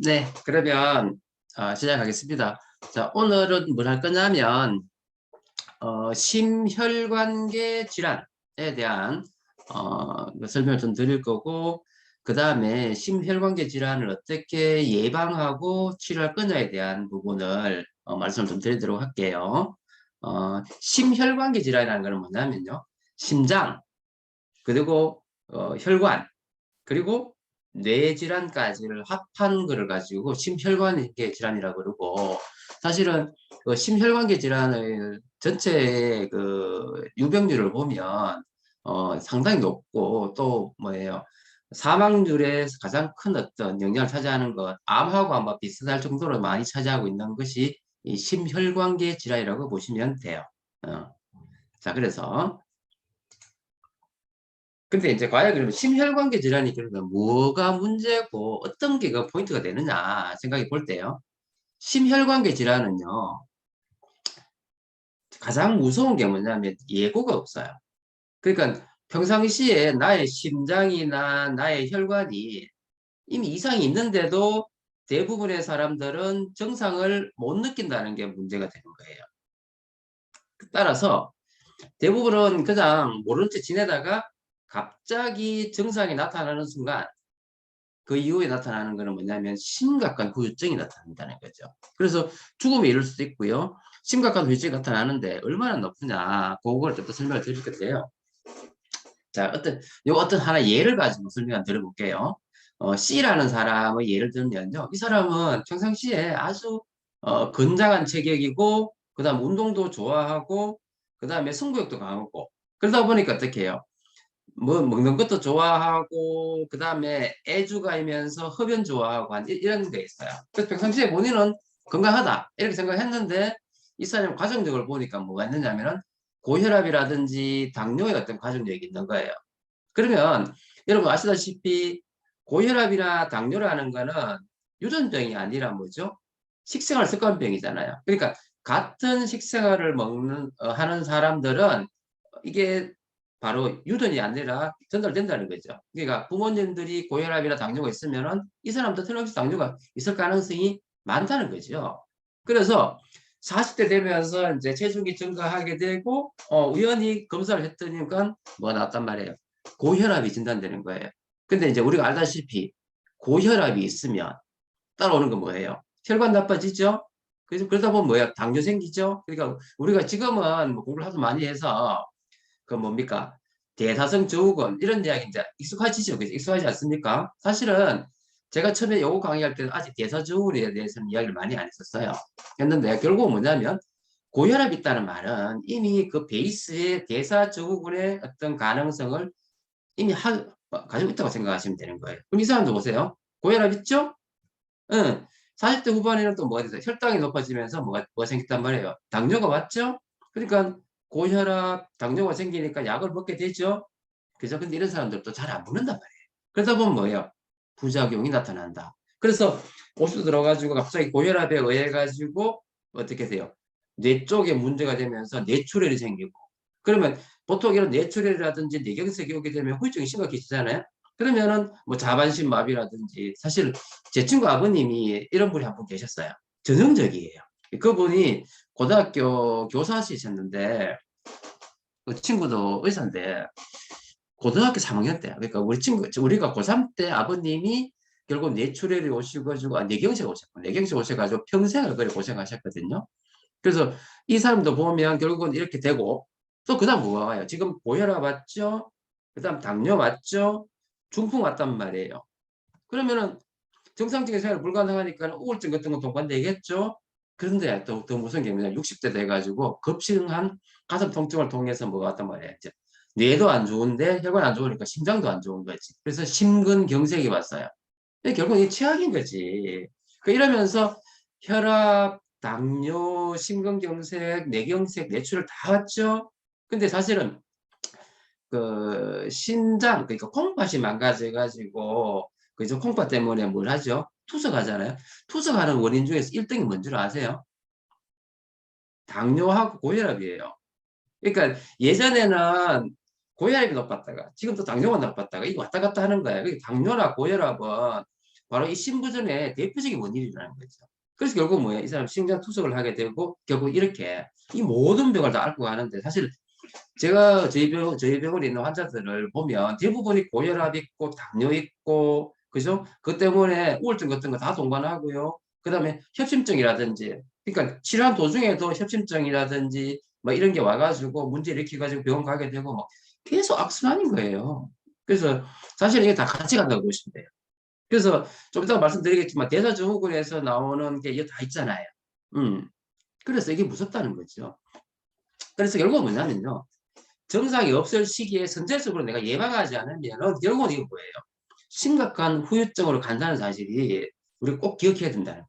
네, 그러면 시작하겠습니다. 자, 오늘은 뭘 할 거냐면 심혈관계 질환에 대한 설명을 좀 드릴 거고, 그 다음에 심혈관계 질환을 어떻게 예방하고 치료할 거냐에 대한 부분을 말씀을 좀 드리도록 할게요. 심혈관계 질환이라는 것은 뭐냐면요, 심장, 그리고 혈관, 그리고 뇌 질환까지를 합한 거를 가지고 심혈관계 질환이라고 그러고, 사실은 그 심혈관계 질환의 전체 그 유병률을 보면 상당히 높고, 또 뭐예요, 사망률에 가장 큰 어떤 영향을 차지하는 것, 암하고 아마 비슷할 정도로 많이 차지하고 있는 것이 이 심혈관계 질환이라고 보시면 돼요. 어. 자, 그래서 근데 이제 과연 그러면 심혈관계 질환이 그러면 뭐가 문제고 어떤 게 그 포인트가 되느냐 생각해 볼 때요. 심혈관계 질환은요, 가장 무서운 게 뭐냐면 예고가 없어요. 그러니까 평상시에 나의 심장이나 나의 혈관이 이미 이상이 있는데도 대부분의 사람들은 정상을 못 느낀다는 게 문제가 되는 거예요. 따라서 대부분은 그냥 모른 채 지내다가 갑자기 증상이 나타나는 순간 그 이후에 나타나는 것은 뭐냐면 심각한 후유증이 나타난다는 거죠. 그래서 죽음에 이를 수도 있고요. 심각한 후유증이 나타나는데 얼마나 높으냐, 그걸 좀 더 설명을 드릴 건데요. 자, 어떤 하나 예를 가지고 설명을 드려볼게요. C라는 사람의 예를 들면요. 이 사람은 평상시에 아주 건장한 체격이고, 그 다음 운동도 좋아하고, 그 다음에 승부욕도 강하고, 그러다 보니까 어떻게 해요? 뭐 먹는 것도 좋아하고, 그 다음에 애주가이면서 흡연 좋아하고 이런 게 있어요. 그래서 평상시에 본인은 건강하다 이렇게 생각했는데, 이 사람 가정적으로 보니까 뭐가 있느냐면은 고혈압이라든지 당뇨의 어떤 가정력이 있는 거예요. 그러면 여러분 아시다시피 고혈압이나 당뇨라는 거는 유전병이 아니라 뭐죠? 식생활 습관병이잖아요. 그러니까 같은 식생활을 하는 사람들은 이게 바로 유전이 아니라 전달된다는 거죠. 그러니까 부모님들이 고혈압이나 당뇨가 있으면은 이 사람도 틀림없이 당뇨가 있을 가능성이 많다는 거죠. 그래서 40대 되면서 이제 체중이 증가하게 되고, 우연히 검사를 했더니까 뭐 나왔단 말이에요. 고혈압이 진단되는 거예요. 근데 이제 우리가 알다시피 고혈압이 있으면 따라오는 건 뭐예요? 혈관 나빠지죠? 그래서 그러다 보면 뭐야? 당뇨 생기죠? 그러니까 우리가 지금은 뭐 공부를 하도 많이 해서 그 뭡니까? 대사성 증후군 이런 이야기 이제 익숙하지죠? 그죠? 익숙하지 않습니까? 사실은 제가 처음에 요거 강의할 때는 아직 대사증후군에 대해서는 이야기를 많이 안 했었어요. 했는데 결국은 뭐냐면 고혈압이 있다는 말은 이미 그 베이스의 대사증후군의 어떤 가능성을 이미 가지고 있다고 생각하시면 되는 거예요. 그럼 이 사람도 보세요. 고혈압 있죠? 응. 40대 후반에는 또 뭐가 됐어요? 혈당이 높아지면서 뭐가 생겼단 말이에요. 당뇨가 왔죠? 그러니까 고혈압, 당뇨가 생기니까 약을 먹게 되죠? 그죠? 근데 이런 사람들도 잘 안 먹는단 말이에요. 그러다 보면 뭐예요? 부작용이 나타난다. 그래서 오수 들어가지고 갑자기 고혈압에 의해 가지고 어떻게 돼요? 뇌 쪽에 문제가 되면서 뇌출혈이 생기고, 그러면 보통 이런 뇌출혈이라든지 뇌경색이 오게 되면 후유증이 심각해지잖아요. 그러면은 뭐 자반신 마비라든지, 사실 제 친구 아버님이 이런 분이 한 분 계셨어요. 전형적이에요. 그분이 고등학교 교사시셨는데, 그 친구도 의사인데 고등학교 3학년 때, 그러니까 우리가 고3 때 아버님이 결국 뇌출혈이 오셔가지고, 뇌경색 오셔가지고 평생을 그래 고생하셨거든요. 그래서 이 사람도 보면 결국은 이렇게 되고, 또 그다음 뭐가 와요? 지금 고혈압 왔죠? 그다음 당뇨 왔죠? 중풍 왔단 말이에요. 그러면은 정상적인 생활 불가능하니까 우울증 같은 거 동반되겠죠? 그런데 또 더 무서운 게 뭐냐? 60대 돼가지고 급증한 가슴 통증을 통해서 뭐가 왔단 말이에요. 이제 뇌도 안 좋은데 혈관 안 좋으니까 심장도 안 좋은 거지. 그래서 심근경색이 왔어요. 결국 이 최악인 거지. 이러면서 혈압, 당뇨, 심근경색, 뇌경색, 뇌출혈 다 왔죠. 근데 사실은 그 신장, 그러니까 콩팥이 망가져가지고 그죠? 콩팥 때문에 뭘 하죠? 투석하잖아요. 투석하는 원인 중에서 1등이 뭔지 아세요? 당뇨하고 고혈압이에요. 그러니까 예전에는 고혈압이 높았다가 지금 또 당뇨가 높았다가 이거 왔다 갔다 하는 거예요. 당뇨나 고혈압은 바로 이 심부전의 대표적인 원인이라는 거죠. 그래서 결국 뭐야? 이 사람 심장 투석을 하게 되고 결국 이렇게 이 모든 병을 다 앓고 가는데 사실 제가 저희 병원에 있는 환자들을 보면 대부분이 고혈압 있고 당뇨 있고 그죠? 그 때문에 우울증 같은 거 다 동반하고요. 그다음에 협심증이라든지 그러니까 치료한 도중에도 협심증이라든지 뭐 이런 게 와가지고 문제 일으켜가지고 병원 가게 되고 뭐 계속 악순환인 거예요. 그래서 사실 이게 다 같이 간다고 보시면 돼요. 그래서 좀 이따가 말씀드리겠지만 대사증후군에서 나오는 게 이게 다 있잖아요. 그래서 이게 무섭다는 거죠. 그래서 결국은 뭐냐면요. 증상이 없을 시기에 선제적으로 내가 예방하지 않으면 결국은 이거 뭐예요? 심각한 후유증으로 간다는 사실이 우리 꼭 기억해야 된다는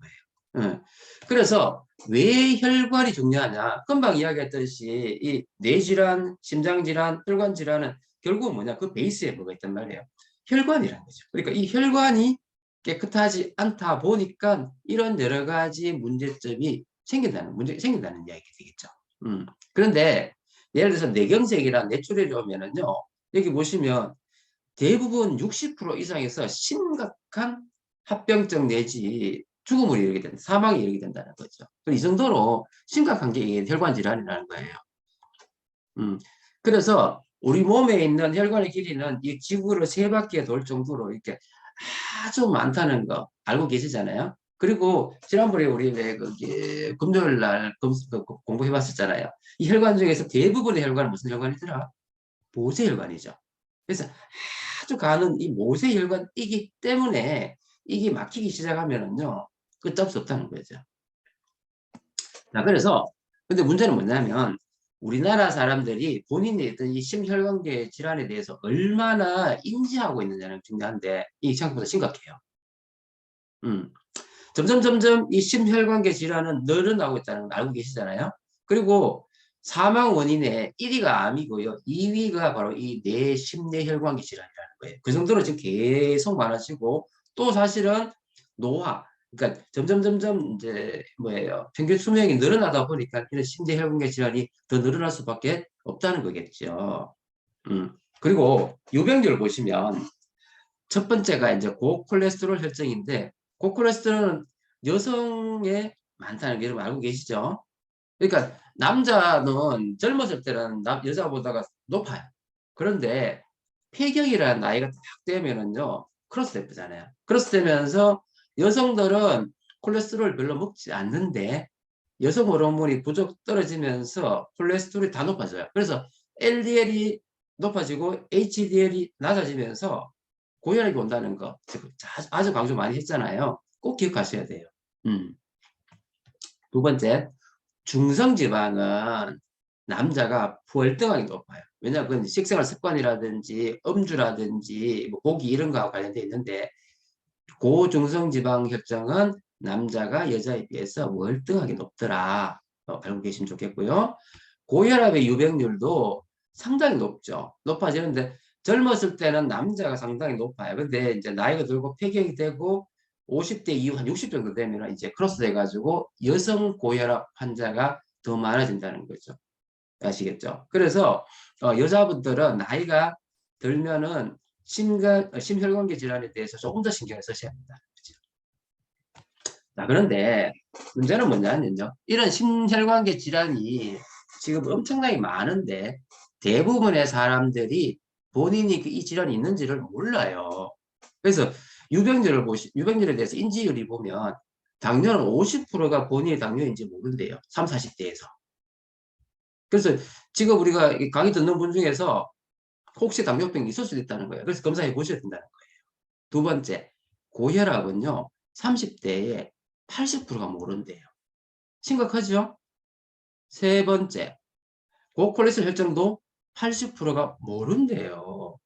거예요. 그래서 왜 혈관이 중요하냐? 금방 이야기했듯이 이 뇌질환, 심장질환, 혈관질환은 결국은 뭐냐? 그 베이스에 뭐가 있단 말이에요. 혈관이라는 거죠. 그러니까 이 혈관이 깨끗하지 않다 보니까 이런 여러 가지 문제점이 생긴다는 이야기가 되겠죠. 그런데 예를 들어서 뇌경색이나 뇌출혈이 오면은요, 여기 보시면 대부분 60% 이상에서 심각한 합병증 내지 죽음을 이르게 된다, 사망에 이르게 된다는 거죠. 이 정도로 심각한 게 혈관 질환이라는 거예요. 그래서 우리 몸에 있는 혈관의 길이는 이 지구를 3바퀴에 돌 정도로 이렇게 아주 많다는 거 알고 계시잖아요. 그리고 지난번에 우리 왜 거기 금요일 날 공부해 봤었잖아요. 이 혈관 중에서 대부분의 혈관은 무슨 혈관이더라? 모세혈관이죠. 그래서 아주 가는 이 모세혈관이기 때문에 이게 막히기 시작하면은요 끝없이 없다는 거죠. 자, 그래서 근데 문제는 뭐냐면 우리나라 사람들이 본인이 어떤 이 심혈관계 질환에 대해서 얼마나 인지하고 있느냐는 중요한데 이 생각보다 심각해요. 점점 이 심혈관계 질환은 늘어나고 있다는 걸 알고 계시잖아요. 그리고 사망 원인의 1위가 암이고요. 2위가 바로 이 심뇌혈관계 질환이라는 거예요. 그 정도로 지금 계속 많아지고 또 사실은 노화, 그러니까 점점 이제 뭐예요? 평균 수명이 늘어나다 보니까 이런 심뇌혈관계 질환이 더 늘어날 수밖에 없다는 거겠죠. 그리고 유병률 보시면 첫 번째가 이제 고콜레스테롤 혈증인데 고콜레스테롤은 여성에 많다는 게 여러분 알고 계시죠? 그러니까 남자는 젊었을 때는 여자보다가 높아요. 그런데 폐경이라는 나이가 딱 되면은요 크로스 되잖아요. 크로스 되면서 여성들은 콜레스테롤 별로 먹지 않는데 여성 호르몬이 부족 떨어지면서 콜레스테롤이 다 높아져요. 그래서 LDL이 높아지고 HDL이 낮아지면서 고혈압이 온다는 거 아주 강조 많이 했잖아요. 꼭 기억하셔야 돼요. 두 번째, 중성지방은 남자가 월등하게 높아요. 왜냐하면 그건 식생활 습관이라든지 음주라든지 뭐 고기 이런 거와 관련돼 있는데 고중성지방 혈증은 남자가 여자에 비해서 월등하게 높더라. 알고 계시면 좋겠고요. 고혈압의 유병률도 상당히 높죠. 높아지는데 젊었을 때는 남자가 상당히 높아요. 근데 이제 나이가 들고 폐경이 되고 50대 이후 한 60 정도 되면 이제 크로스 돼가지고 여성 고혈압 환자가 더 많아진다는 거죠. 아시겠죠? 그래서 여자분들은 나이가 들면은 심혈관계 질환에 대해서 조금 더 신경을 쓰셔야 합니다. 자, 그런데 문제는 뭐냐면요. 이런 심혈관계 질환이 지금 엄청나게 많은데 대부분의 사람들이 본인이 이 질환이 있는지를 몰라요. 그래서 유병률에 대해서 인지율이 보면 당뇨는 50%가 본인이 당뇨인지 모른대요. 3, 40대에서. 그래서 지금 우리가 강의 듣는 분 중에서 혹시 당뇨병이 있을 수도 있다는 거예요. 그래서 검사해 보셔야 된다는 거예요. 두 번째, 고혈압은요, 30대에 80%가 모른대요. 심각하죠? 세 번째, 고콜레스테롤 혈증도 80%가 모른대요.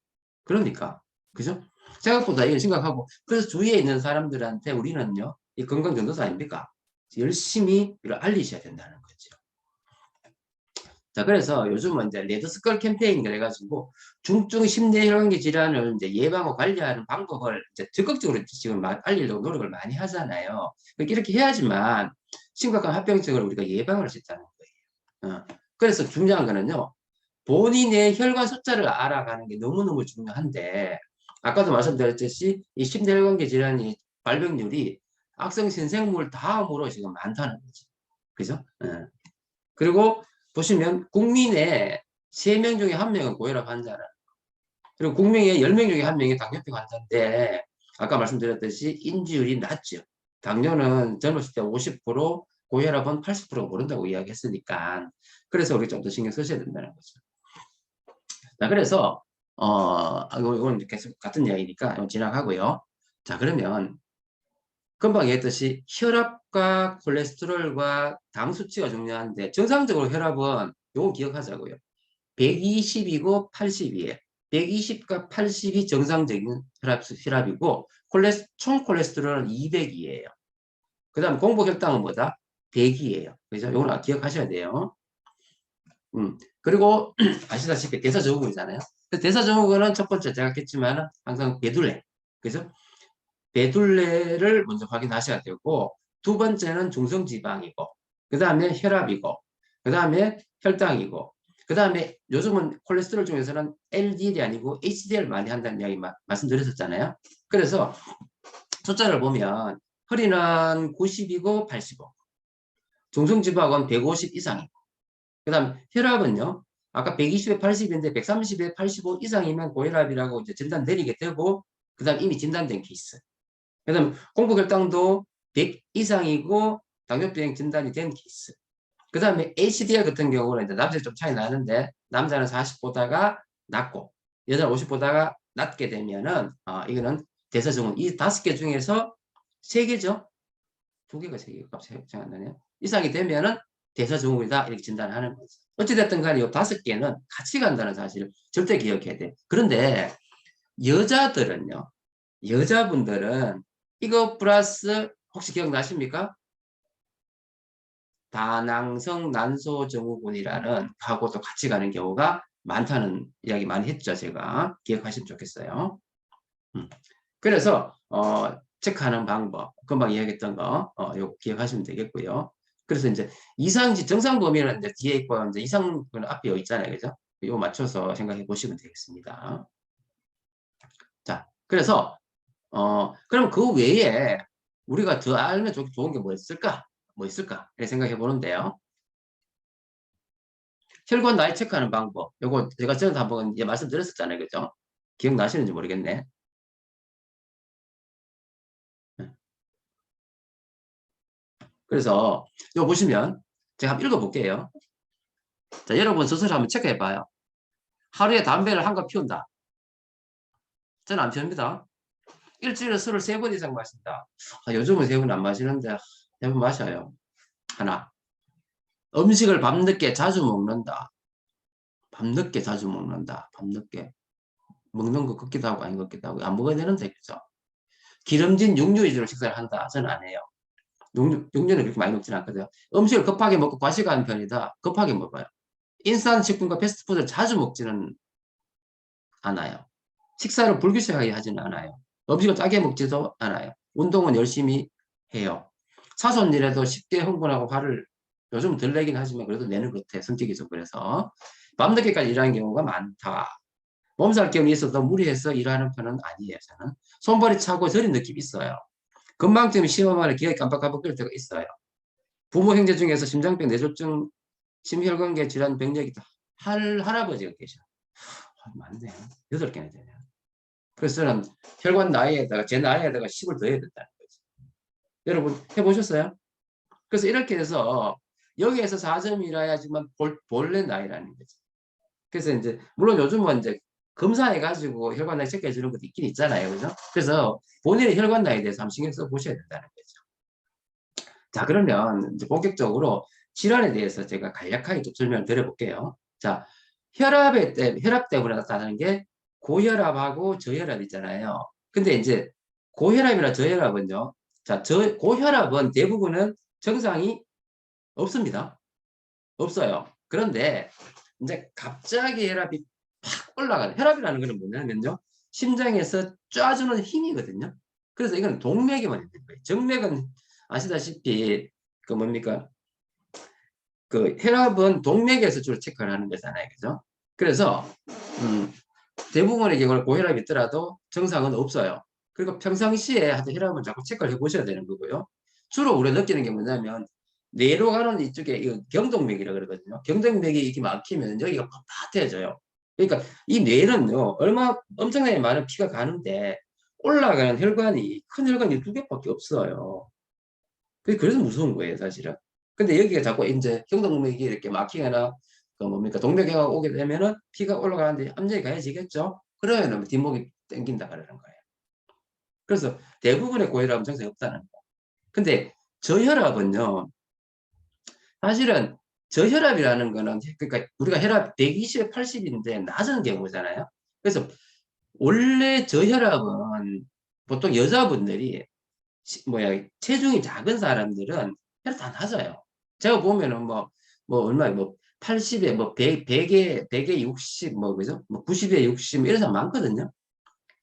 그러니까, 그죠? 생각보다 이게 심각하고, 그래서 주위에 있는 사람들한테 우리는요, 이 건강 전도사 아닙니까? 열심히 이걸 알리셔야 된다는 거죠. 자, 그래서 요즘은 이제 레드스컬 캠페인을 해가지고 중증 심뇌혈관계 질환을 이제 예방하고 관리하는 방법을 이제 적극적으로 지금 알리려고 노력을 많이 하잖아요. 이렇게 해야지만 심각한 합병증을 우리가 예방할 수 있다는 거예요. 그래서 중요한 거는요, 본인의 혈관 숫자를 알아가는 게 너무너무 중요한데, 아까도 말씀드렸듯이 이 심뇌혈관계 질환이 발병률이 악성 신생물 다음으로 지금 많다는 거죠. 그죠? 예. 그리고 보시면 국민의 3명 중에 1명은 고혈압 환자라. 그리고 국민의 10명 중에 1명이 당뇨병 환자인데 아까 말씀드렸듯이 인지율이 낮죠. 당뇨는 젊었을 때 50%, 고혈압은 80%가 모른다고 이야기했으니까 그래서 우리 좀 더 신경 쓰셔야 된다는 거죠. 자, 그래서 이건 계속 같은 이야기니까 지나가고요. 자, 그러면 금방 얘기했듯이 혈압과 콜레스테롤과 당 수치가 중요한데 정상적으로 혈압은 요거 기억하자고요. 120이고 80이에요. 120과 80이 정상적인 혈압이고 총 콜레스테롤은 200이에요. 그 다음 공복혈당은 뭐다? 100이에요. 그래서 이걸 기억하셔야 돼요. 그리고 아시다시피 대사증후군이잖아요. 대사증후군은 첫 번째 제가 했지만 항상 배둘레. 그래서 배둘레를 먼저 확인하셔야 되고 두 번째는 중성지방이고 그 다음에 혈압이고 그 다음에 혈당이고 그 다음에 요즘은 콜레스테롤 중에서는 LDL이 아니고 HDL 많이 한다는 이야기 말씀드렸었잖아요. 그래서 숫자를 보면 허리는 90이고 85 중성지방은 150 이상이고 그 다음 혈압은요 아까 120에 80인데 130에 85 이상이면 고혈압이라고 이제 진단 내리게 되고 그 다음 이미 진단된 케이스 그 다음 공복혈당도 100 이상이고 당뇨병 진단이 된 케이스 그 다음에 HDL 같은 경우는 이제 남자 좀 차이 나는데 남자는 40보다가 낮고 여자는 50보다가 낮게 되면은 이거는 대사증후군 이 5개 중에서 3개죠. 2개가 3개가 갑자기 생각 안 나네요. 이상이 되면은 대사증후군이다 이렇게 진단을 하는 거죠. 어찌됐든 간에 이 5개는 같이 간다는 사실을 절대 기억해야 돼. 그런데 여자들은요. 여자분들은 이거 플러스 혹시 기억나십니까? 다낭성 난소증후군이라는 하고도 같이 가는 경우가 많다는 이야기 많이 했죠. 제가 기억하시면 좋겠어요. 그래서 체크하는 방법 금방 이야기했던 거 요거 기억하시면 되겠고요. 그래서 이제 이상지 정상 범위는 이제 뒤에 있고 이제 이상은 앞에 있잖아요. 그죠? 이거 맞춰서 생각해 보시면 되겠습니다. 자, 그래서 그럼 그 외에 우리가 더 알면 좋은 게 뭐 있을까? 뭐 있을까? 이렇게 생각해 보는데요. 혈관 나이 체크하는 방법. 요거 제가 전에 한번 이제 말씀드렸었잖아요. 그죠? 기억나시는지 모르겠네. 그래서 이거 보시면 제가 한번 읽어볼게요. 자, 여러분 스스로 한번 체크해 봐요. 하루에 담배를 한 갑 피운다. 저는 안 피웁니다. 일주일에 술을 3번 이상 마신다. 요즘은 3번 안 마시는데 3번 마셔요. 하나. 음식을 밤늦게 자주 먹는다. 밤늦게 자주 먹는다. 밤늦게. 먹는 거 같기도 하고 아닌 것 같기도 하고 안 먹어야 되는데 그죠? 기름진 육류 위주로 식사를 한다. 저는 안 해요. 육류는 그렇게 많이 먹지는 않거든요. 음식을 급하게 먹고 과식하는 편이다. 급하게 먹어요. 인스턴트 식품과 패스트푸드를 자주 먹지는 않아요. 식사를 불규칙하게 하지는 않아요. 음식을 짜게 먹지도 않아요. 운동은 열심히 해요. 사소한 일에도 쉽게 흥분하고 화를 요즘 덜 내긴 하지만 그래도 내는 것 같아. 성격이 좀 그래서 밤늦게까지 일하는 경우가 많다. 몸살 기운이 있어도 무리해서 일하는 편은 아니에요. 저는 손발이 차고 저린 느낌이 있어요. 건망증이 심하면 기억이 깜빡깜빡 끓을 때가 있어요. 부모 형제 중에서 심장병, 뇌졸중, 심혈관계 질환 병력이 있다. 할아버지가 계셔. 맞네. 8개나 되네. 그래서 저는 혈관 나이에다가 제 나이에다가 10을 더해야 된다는 거죠. 여러분 해보셨어요? 그래서 이렇게 해서 여기에서 4점이라야지만 본래 나이라는 거죠. 그래서 이제 물론 요즘은 이제 검사해가지고 혈관 나이 체크해 주는 것도 있긴 있잖아요. 그죠? 그래서 본인의 혈관 나이에 대해서 한번 신경 써 보셔야 된다는 거죠. 자, 그러면 이제 본격적으로 질환에 대해서 제가 간략하게 좀 설명을 드려볼게요. 자, 혈압 때문에 나타나는 게 고혈압하고 저혈압 있잖아요. 근데 이제 고혈압이나 저혈압은요. 자, 고혈압은 대부분은 정상이 없습니다. 없어요. 그런데 이제 갑자기 혈압이 팍 올라가는 혈압이라는 것은 뭐냐면요. 심장에서 쏴주는 힘이거든요. 그래서 이건 동맥에만 있는 거예요. 정맥은 아시다시피 그 뭡니까? 그 혈압은 동맥에서 주로 체크를 하는 거잖아요. 그죠? 그래서 대부분의 경우는 고혈압이 있더라도 정상은 없어요. 그리고 평상시에 하여튼 혈압을 자꾸 체크를 해보셔야 되는 거고요. 주로 우리가 느끼는 게 뭐냐면 뇌로 가는 이쪽에 이 경동맥이라 그러거든요. 경동맥이 이렇게 막히면 여기가 뻣뻣해져요. 그러니까 이 뇌는요, 얼마 엄청나게 많은 피가 가는데 올라가는 혈관이 큰 혈관이 두 개밖에 없어요. 그래서 무서운 거예요, 사실은. 근데 여기가 자꾸 이제 경동맥이 이렇게 막히거나 그 뭡니까 동맥경화가 오게 되면은 피가 올라가는데 압력이 가해지겠죠. 그러면은 뒷목이 땡긴다 그러는 거예요. 그래서 대부분의 고혈압은 증상이 없다는 거예요. 근데 저혈압은요, 사실은 저혈압이라는 거는 그러니까 우리가 혈압 120에 80인데 낮은 경우잖아요. 그래서 원래 저혈압은 보통 여자분들이 뭐야 체중이 작은 사람들은 혈압 다 낮아요. 제가 보면은 뭐 얼마 뭐 80에 뭐 100에 60, 뭐 그죠? 뭐 90에 60 이런 사람 많거든요.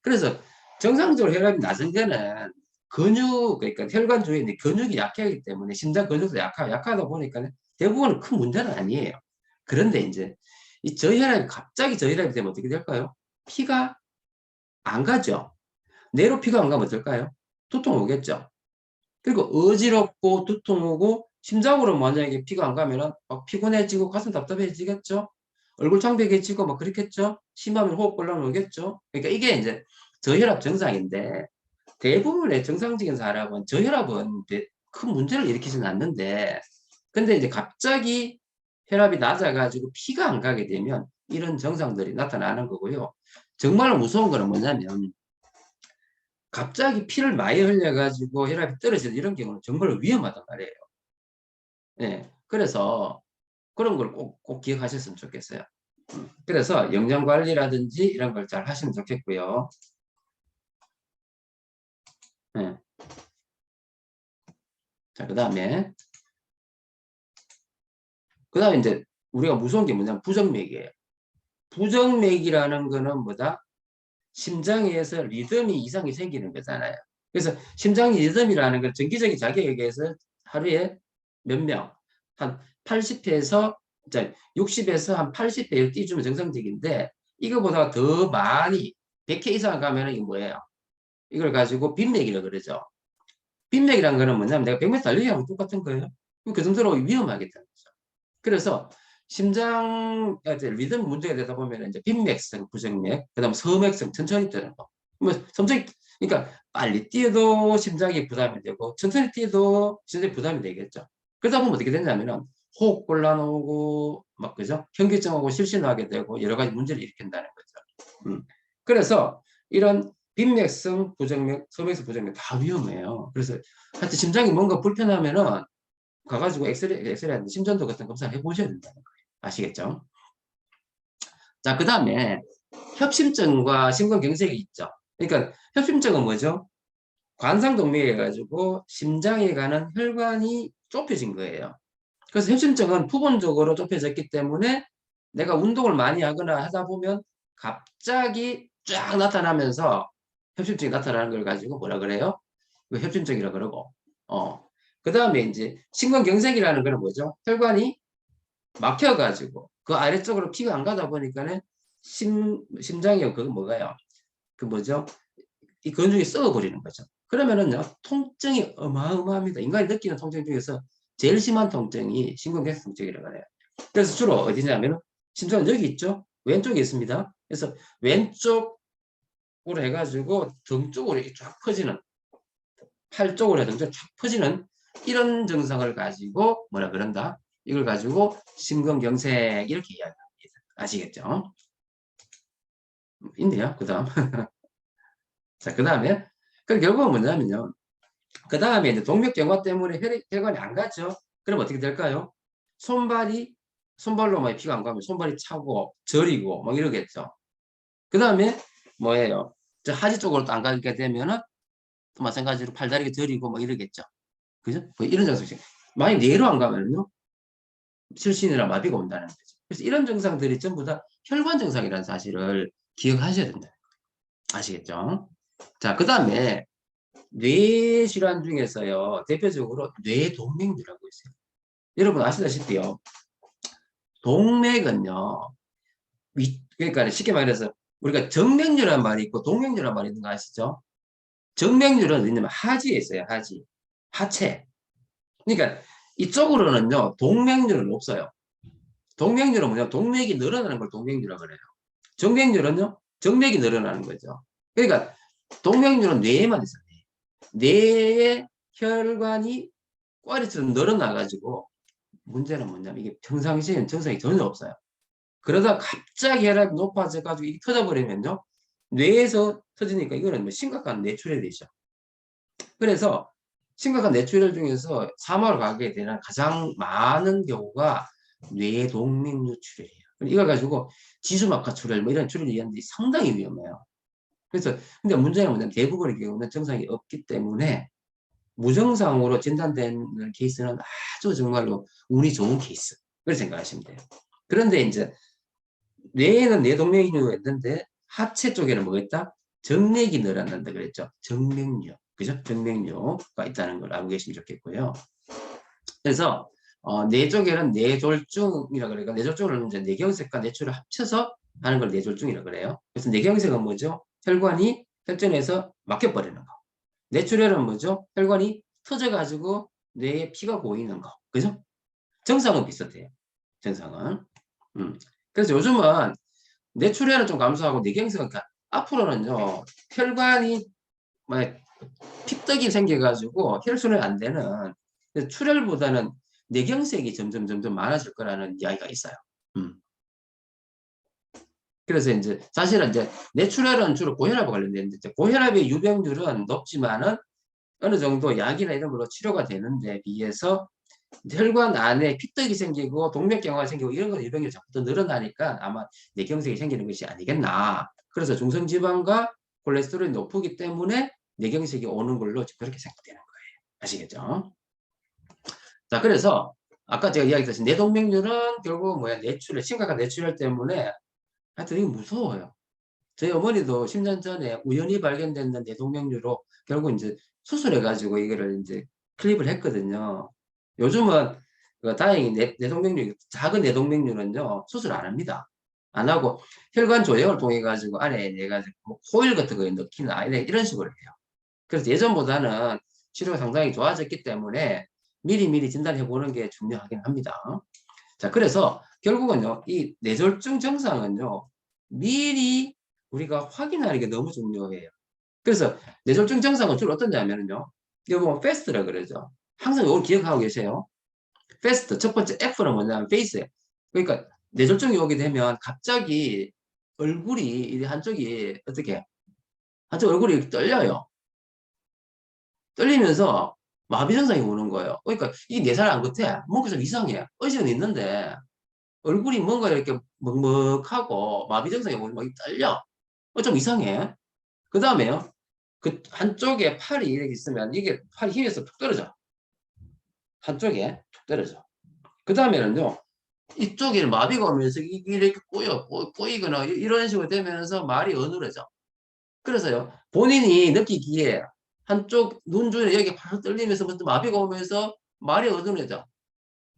그래서 정상적으로 혈압이 낮은 거는 근육, 그러니까 혈관 주위에 있는 근육이 약하기 때문에 심장 근육도 약하다 보니까 대부분은 큰 문제는 아니에요. 그런데 이제 이 저혈압이 갑자기 저혈압이 되면 어떻게 될까요? 피가 안 가죠. 뇌로 피가 안 가면 어떨까요? 두통 오겠죠. 그리고 어지럽고 두통 오고 심장으로 만약에 피가 안 가면은 막 피곤해지고 가슴 답답해지겠죠. 얼굴 창백해지고 막 그렇겠죠. 심하면 호흡곤란 오겠죠. 그러니까 이게 이제 저혈압 증상인데 대부분의 정상적인 사람은 저혈압은 큰 문제를 일으키지는 않는데 근데 이제 갑자기 혈압이 낮아가지고 피가 안 가게 되면 이런 증상들이 나타나는 거고요. 정말 무서운 거는 뭐냐면 갑자기 피를 많이 흘려가지고 혈압이 떨어지는 이런 경우는 정말 위험하단 말이에요. 예. 그래서 그런 걸 꼭 기억하셨으면 좋겠어요. 그래서 영양 관리라든지 이런 걸 잘 하시면 좋겠고요. 예. 자, 그 다음에 이제 우리가 무서운 게 뭐냐면 부정맥이에요. 부정맥이라는 거는 뭐다? 심장에서 리듬이 이상이 생기는 거잖아요. 그래서 심장 리듬이라는 건 정기적인 자기에 의해서 하루에 몇 명, 한 80회에서 60에서 한 80회 뛰주면 정상적인데 이거보다 더 많이 100회 이상 가면 이게 뭐예요? 이걸 가지고 빈맥이라고 그러죠. 빈맥이라는 거는 뭐냐면 내가 100m 달리기하고 똑같은 거예요. 그 정도로 위험하겠다는 거죠. 그래서 심장 리듬 문제가 되다 보면 이제 빈맥성, 부정맥, 그다음 서맥성 천천히 뛰는 거. 뭐 천천히 그러니까 빨리 뛰어도 심장이 부담이 되고 천천히 뛰어도 심장이 부담이 되겠죠. 그러다 보면 어떻게 되냐면은 호흡 곤란 오고 막 그죠? 현기증하고 실신하게 되고 여러 가지 문제를 일으킨다는 거죠. 그래서 이런 빈맥성, 부정맥, 서맥성, 부정맥 다 위험해요. 그래서 하여튼 심장이 뭔가 불편하면은 가가지고 엑스레이 심전도 같은 검사를 해보셔야 된다는 거예요. 아시겠죠? 자, 그 다음에 협심증과 심근경색이 있죠. 그러니까 협심증은 뭐죠? 관상동맥이 해가지고 심장에 가는 혈관이 좁혀진 거예요. 그래서 협심증은 부분적으로 좁혀졌기 때문에 내가 운동을 많이 하거나 하다 보면 갑자기 쫙 나타나면서 협심증이 나타나는 걸 가지고 뭐라 그래요? 협심증이라 그러고, 그 다음에 이제 심근경색이라는 거는 뭐죠? 혈관이 막혀가지고 그 아래쪽으로 피가 안 가다 보니까는 심장이 그거 뭐가요? 그 뭐죠? 이 근육이 썩어버리는 거죠. 그러면은요, 통증이 어마어마합니다. 인간이 느끼는 통증 중에서 제일 심한 통증이 심근경색 통증이라고 해요. 그래서 주로 어디냐면 심장은 여기 있죠? 왼쪽에 있습니다. 그래서 왼쪽으로 해가지고 등 쪽으로 쫙 퍼지는 팔 쪽으로 해서 쫙 퍼지는 이런 증상을 가지고 뭐라 그런다? 이걸 가지고 심근경색 이렇게 이야기합니다. 아시겠죠? 있네요. 그 다음. 자, 그 다음에 그 결국은 뭐냐면요. 그 다음에 이제 동맥경화 때문에 혈관이 안 가죠. 그럼 어떻게 될까요? 손발로만 피가 안 가면 손발이 차고 저리고 막 이러겠죠. 그 다음에 뭐예요? 저 하지 쪽으로 또 안 가게 되면은 또 마찬가지로 팔다리가 저리고 막 이러겠죠. 그죠? 뭐 이런 증상이 만약 뇌로 안 가면요 실신이나 마비가 온다는 거죠. 그래서 이런 증상들이 전부 다 혈관 증상이라는 사실을 기억하셔야 된다. 아시겠죠? 자, 그 다음에 뇌질환 중에서요, 대표적으로 뇌동맥류라고 있어요. 여러분 아시다시피요, 동맥은요, 그러니까 쉽게 말해서 우리가 정맥류란 말이 있고 동맥류란 말이 있는 거 아시죠? 정맥류는 왜냐면 하지에 있어요. 하지. 하체. 그러니까 이쪽으로는요. 동맥류는 없어요. 동맥류는 뭐냐? 동맥이 늘어나는 걸 동맥류라고 그래요. 정맥류는요. 정맥이 늘어나는 거죠. 그러니까 동맥류는 뇌에만 있어요. 뇌의 혈관이 꽈리처럼 늘어나가지고 문제는 뭐냐면 이게 평상시에는 증상이 전혀 없어요. 그러다 갑자기 혈압이 높아져가지고 이게 터져버리면요. 뇌에서 터지니까 이거는 뭐 심각한 뇌출혈이죠. 그래서 심각한 뇌출혈 중에서 사망을 가게 되는 가장 많은 경우가 뇌동맥류 출혈이에요. 이걸 가지고 지수막하 출혈 뭐 이런 출혈을 얘기하는데 상당히 위험해요. 그래서 근데 문제는 뭐냐면 대부분의 경우는 증상이 없기 때문에 무증상으로 진단되는 케이스는 아주 정말로 운이 좋은 케이스. 그렇게 생각하시면 돼요. 그런데 이제 뇌에는 뇌동맥류가 있는데 하체 쪽에는 뭐가 있다? 정맥이 늘어난다 그랬죠. 정맥류. 그죠? 정맥류가 있다는 걸 알고 계시면 좋겠고요. 그래서 뇌 쪽에는 뇌졸중이라 그래요. 뇌졸중을 이제 뇌경색과 뇌출을 합쳐서 하는 걸 뇌졸중이라 그래요. 그래서 뇌경색은 뭐죠? 혈관이 혈전에서 막혀버리는 거. 뇌출혈은 뭐죠? 혈관이 터져가지고 뇌에 피가 고이는 거. 그죠? 정상은 비슷해요. 정상은. 그래서 요즘은 뇌출혈은 좀 감소하고 뇌경색은 앞으로는요, 혈관이 핏떡이 생겨가지고 혈순이 안 되는 출혈보다는 뇌경색이 점점 많아질 거라는 이야기가 있어요. 그래서 이제 사실은 이제 뇌출혈은 주로 고혈압과 관련되는데 고혈압의 유병률은 높지만은 어느 정도 약이나 이런 걸로 치료가 되는데 비해서 혈관 안에 핏떡이 생기고 동맥경화가 생기고 이런 건 유병률이 자꾸 더 늘어나니까 아마 뇌경색이 생기는 것이 아니겠나. 그래서 중성지방과 콜레스테롤이 높기 때문에 뇌경색이 오는 걸로 그렇게 생각되는 거예요. 아시겠죠? 자, 그래서 아까 제가 이야기했듯이 뇌동맥류는 결국 뭐야 뇌출혈, 심각한 뇌출혈 때문에 하여튼 이게 무서워요. 저희 어머니도 10년 전에 우연히 발견된 뇌동맥류로 결국 이제 수술해가지고 이거를 이제 클립을 했거든요. 요즘은 다행히 뇌동맥류, 작은 뇌동맥류는요, 수술 안 합니다. 안 하고 혈관 조형을 통해 가지고 안에 내가 뭐 코일 같은 거 넣기나 이런 식으로 해요. 그래서 예전보다는 치료가 상당히 좋아졌기 때문에 미리미리 진단해 보는 게 중요하긴 합니다. 자, 그래서 결국은요, 이 뇌졸중 증상은요, 미리 우리가 확인하는 게 너무 중요해요. 그래서 뇌졸중 증상은 주로 어떠냐면요, 이거 보면 패스트라 그러죠. 항상 이걸 기억하고 계세요. 패스트, 첫 번째 F는 뭐냐면 페이스예요. 그러니까 뇌졸중이 오게 되면 갑자기 얼굴이 한쪽이 어떻게 한쪽 얼굴이 이렇게 떨려요. 떨리면서 마비 증상이 오는 거예요. 그러니까 이 네 살 안 같아. 뭔가 좀 이상해. 의식은 있는데 얼굴이 뭔가 이렇게 먹먹하고 마비 증상이 오면 막 떨려. 좀 이상해. 그 다음에요. 그 한쪽에 팔이 이렇게 있으면 이게 팔이 힘에서 툭 떨어져. 한쪽에 툭 떨어져. 그 다음에는요. 이쪽에 마비가 오면서 이게 이렇게 꼬이거나 이런 식으로 되면서 말이 어눌해져. 그래서요. 본인이 느끼기에 한쪽 눈 주변에 여기 바로 떨리면서 마비가 오면서 말이 어눌해져.